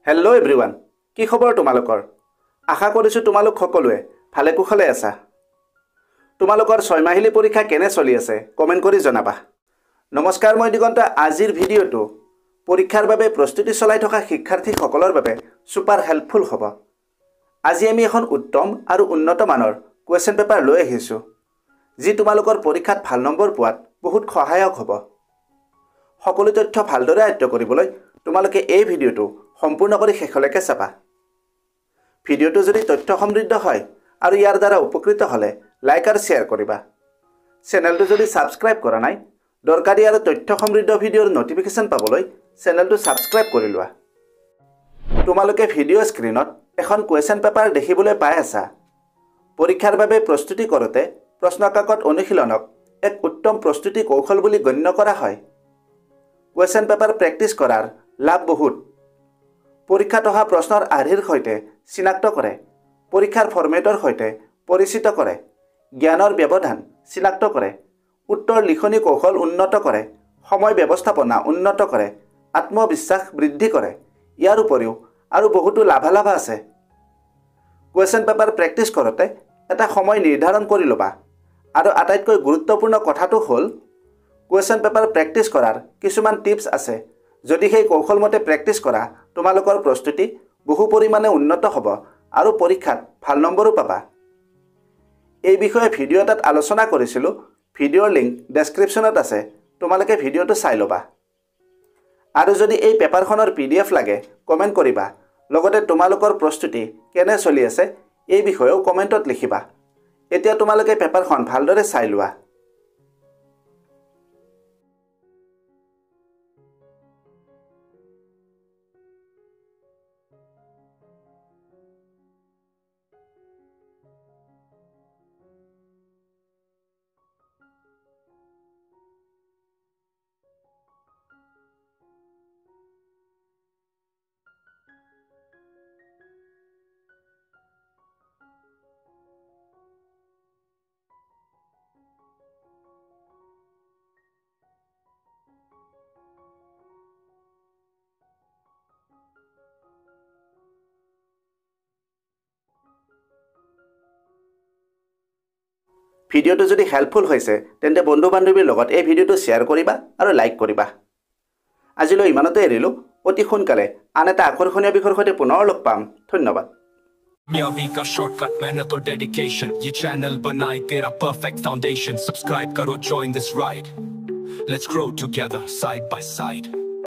Hello' everyone, কি খবৰ তোমালোকৰ? আশা কৰিছোঁ তোমালোক সকলোৱে ভালে কুশলে আছা। তোমালোকৰ 6 মাহিলী পৰীক্ষা কেনে চলি আছে কমেণ্ট কৰি জনাবা। নমস্কাৰ, মই দিগন্ত। আজিৰ ভিডিঅ'টো পৰীক্ষাৰ বাবে প্ৰস্তুতি চলাই থকা শিক্ষাৰ্থীসকলৰ বাবে ছুপাৰ হেল্পফুল হ'ব। আজি আমি এখন উত্তম আৰু উন্নত মানৰ কুৱেশ্যন পেপাৰ লৈ আহিছোঁ, যি তোমালোকৰ পৰীক্ষাত ভাল নম্বৰ পোৱাত বহুত সহায়ক হ'ব। সকলো তথ্য ভালদৰে আয়ত্ত কৰিবলৈ তোমালোকে এই ভিডিঅ'টো সম্পূৰ্ণ কৰি শেষলৈকে চাবা। ভিডিঅ'টো যদি তথ্য সমৃদ্ধ হয় আৰু ইয়াৰ দ্বাৰা উপকৃত হ'লে লাইক আৰু শ্বেয়াৰ কৰিবা। চেনেলটো যদি ছাবস্ক্ৰাইব কৰা নাই, দৰকাৰী আৰু তথ্য সমৃদ্ধ ভিডিঅ'ৰ নটিফিকেশ্যন পাবলৈ চেনেলটো ছাবস্ক্ৰাইব কৰি লোৱা। তোমালোকে ভিডিঅ' স্ক্ৰীনত এখন কুৱেশ্যন পেপাৰ দেখিবলৈ পাই আছা। পৰীক্ষাৰ বাবে প্ৰস্তুতি কৰোঁতে প্ৰশ্নকাকত অনুশীলনক এক উত্তম প্ৰস্তুতি কৌশল বুলি গণ্য কৰা হয়। কুৱেশ্যন পেপাৰ প্ৰেক্টিছ কৰাৰ লাভ বহুত। পৰীক্ষাত অহা প্ৰশ্নৰ আৰ্হিৰ সৈতে চিনাক্ত কৰে, পৰীক্ষাৰ ফৰ্মেটৰ সৈতে পৰিচিত কৰে, জ্ঞানৰ ব্যৱধান চিনাক্ত কৰে, উত্তৰ লিখনি কৌশল উন্নত কৰে, সময় ব্যৱস্থাপনা উন্নত কৰে, আত্মবিশ্বাস বৃদ্ধি কৰে। ইয়াৰ উপৰিও আৰু বহুতো লাভালাভ আছে। কুৱেশ্যন পেপাৰ প্ৰেক্টিছ কৰোঁতে এটা সময় নিৰ্ধাৰণ কৰি ল'বা। আৰু আটাইতকৈ গুৰুত্বপূৰ্ণ কথাটো হ'ল, কুৱেশ্যন পেপাৰ প্ৰেক্টিছ কৰাৰ কিছুমান টিপছ আছে। যদি সেই কৌশলমতে প্ৰেক্টিছ কৰা, তোমালোকৰ প্ৰস্তুতি বহু পৰিমাণে উন্নত হ'ব আৰু পৰীক্ষাত ভাল নম্বৰো পাবা। এই বিষয়ে ভিডিঅ' এটাত আলোচনা কৰিছিলোঁ। ভিডিঅ'ৰ লিংক ডেছক্ৰিপশ্যনত আছে, তোমালোকে ভিডিঅ'টো চাই ল'বা। আৰু যদি এই পেপাৰখনৰ PDF লাগে কমেণ্ট কৰিবা। লগতে তোমালোকৰ প্ৰস্তুতি কেনে চলি আছে এই বিষয়েও কমেণ্টত লিখিবা। এতিয়া তোমালোকে পেপাৰখন ভালদৰে চাই লোৱা। ভিডিঅ'টো যদি হেল্পফুল হৈছে তেন্তে বন্ধু বান্ধৱীৰ লগত এই ভিডিঅ'টো শ্বেয়াৰ কৰিবা আৰু লাইক কৰিবা। আজিলৈ ইমানতে এৰিলোঁ। অতি সোনকালে আন এটা আকৰ্ষণীয় বিষয়ৰ সৈতে পুনৰ লগ পাম। ধন্যবাদ। का शॉर्टकट मेहनत और डेडिकेशन, ये चैनल बनाए तेरा परफेक्ट फाउंडेशन। सब्सक्राइब करो, join this ride, let's grow together side by side।